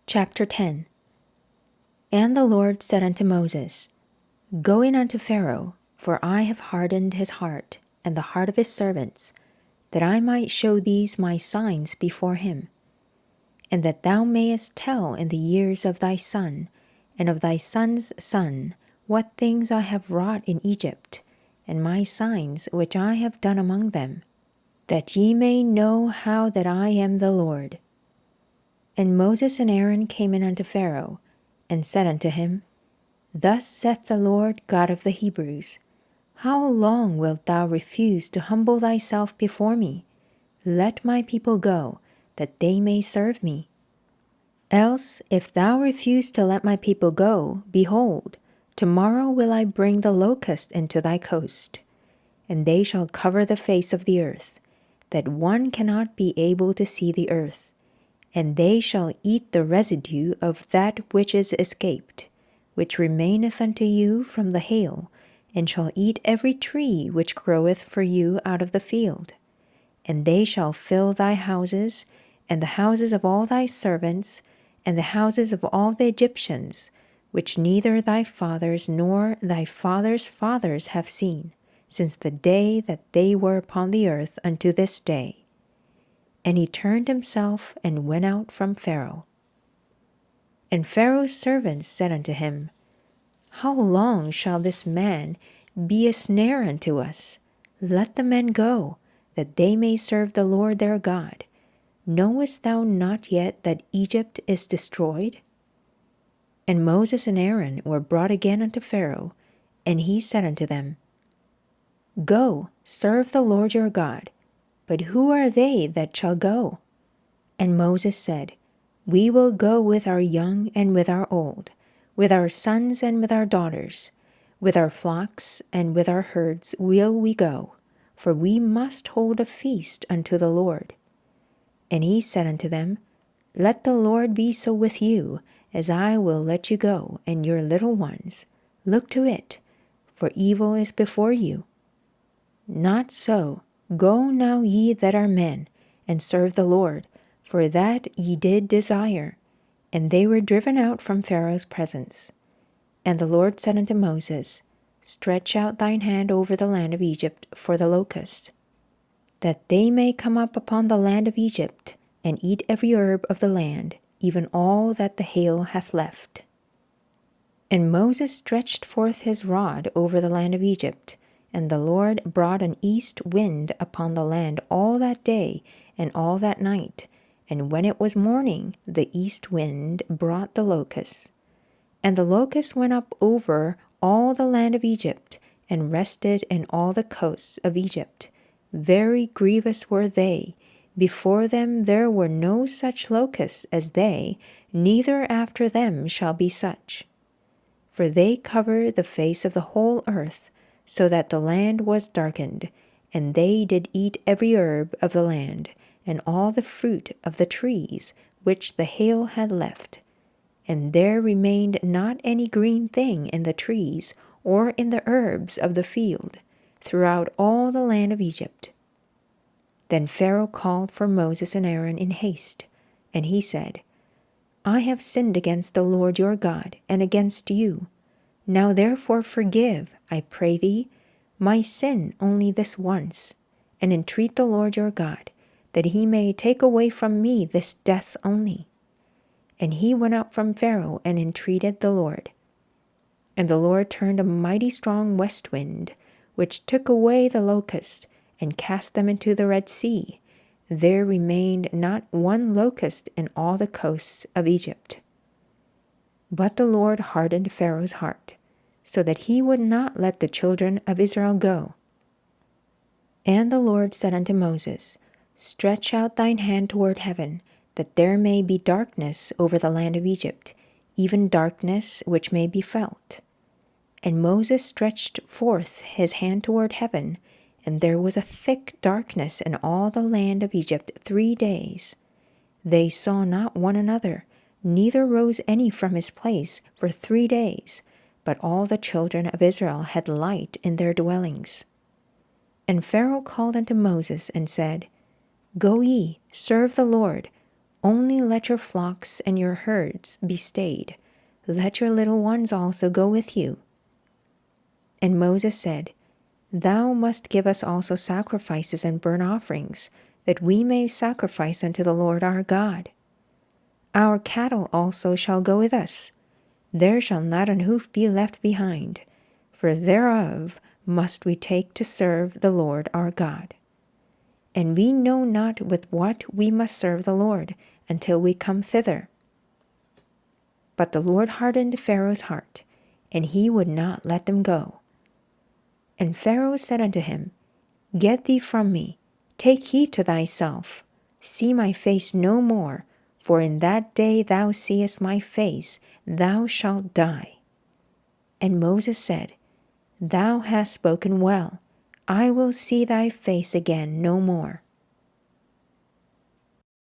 Chapter 10. And the Lord said unto Moses, Go in unto Pharaoh, for I have hardened his heart, and the heart of his servants, that I might show these my signs before him, and that thou mayest tell in the years of thy son, and of thy son's son, what things I have wrought in Egypt, and my signs which I have done among them, that ye may know how that I am the Lord. And Moses and Aaron came in unto Pharaoh, and said unto him, Thus saith the Lord God of the Hebrews, How long wilt thou refuse to humble thyself before me? Let my people go, that they may serve me. Else, if thou refuse to let my people go, behold, tomorrow will I bring the locust into thy coast, and they shall cover the face of the earth, that one cannot be able to see the earth, and they shall eat the residue of that which is escaped, which remaineth unto you from the hail, and shall eat every tree which groweth for you out of the field. And they shall fill thy houses, and the houses of all thy servants, and the houses of all the Egyptians, which neither thy fathers nor thy fathers' fathers have seen, since the day that they were upon the earth unto this day. And he turned himself and went out from Pharaoh. And Pharaoh's servants said unto him, How long shall this man be a snare unto us? Let the men go, that they may serve the Lord their God. Knowest thou not yet that Egypt is destroyed? And Moses and Aaron were brought again unto Pharaoh, and he said unto them, Go, serve the Lord your God. But who are they that shall go? And Moses said, We will go with our young and with our old, with our sons and with our daughters, with our flocks and with our herds will we go, for we must hold a feast unto the Lord. And he said unto them, Let the Lord be so with you, as I will let you go, and your little ones. Look to it, for evil is before you. Not so. Go now ye that are men, and serve the Lord, for that ye did desire. And they were driven out from Pharaoh's presence. And the Lord said unto Moses, Stretch out thine hand over the land of Egypt for the locusts, that they may come up upon the land of Egypt, and eat every herb of the land, even all that the hail hath left. And Moses stretched forth his rod over the land of Egypt, and the Lord brought an east wind upon the land all that day and all that night. And when it was morning, the east wind brought the locusts. And the locusts went up over all the land of Egypt, and rested in all the coasts of Egypt. Very grievous were they. Before them there were no such locusts as they, neither after them shall be such. For they cover the face of the whole earth, so that the land was darkened, and they did eat every herb of the land, and all the fruit of the trees which the hail had left. And there remained not any green thing in the trees, or in the herbs of the field, throughout all the land of Egypt. Then Pharaoh called for Moses and Aaron in haste, and he said, I have sinned against the Lord your God, and against you. Now therefore forgive, I pray thee, my sin only this once, and entreat the Lord your God, that he may take away from me this death only. And he went out from Pharaoh and entreated the Lord. And the Lord turned a mighty strong west wind, which took away the locusts, and cast them into the Red Sea. There remained not one locust in all the coasts of Egypt. But the Lord hardened Pharaoh's heart, so that he would not let the children of Israel go. And the Lord said unto Moses, Stretch out thine hand toward heaven, that there may be darkness over the land of Egypt, even darkness which may be felt. And Moses stretched forth his hand toward heaven, and there was a thick darkness in all the land of Egypt 3 days. They saw not one another, neither rose any from his place for 3 days, but all the children of Israel had light in their dwellings. And Pharaoh called unto Moses and said, Go ye, serve the Lord. Only let your flocks and your herds be stayed. Let your little ones also go with you. And Moses said, Thou must give us also sacrifices and burnt offerings, that we may sacrifice unto the Lord our God. Our cattle also shall go with us. There shall not an hoof be left behind, for thereof must we take to serve the Lord our God. And we know not with what we must serve the Lord until we come thither. But the Lord hardened Pharaoh's heart, and he would not let them go. And Pharaoh said unto him, Get thee from me, take heed to thyself, see my face no more, for in that day thou seest my face, thou shalt die. And Moses said, Thou hast spoken well, I will see thy face again no more.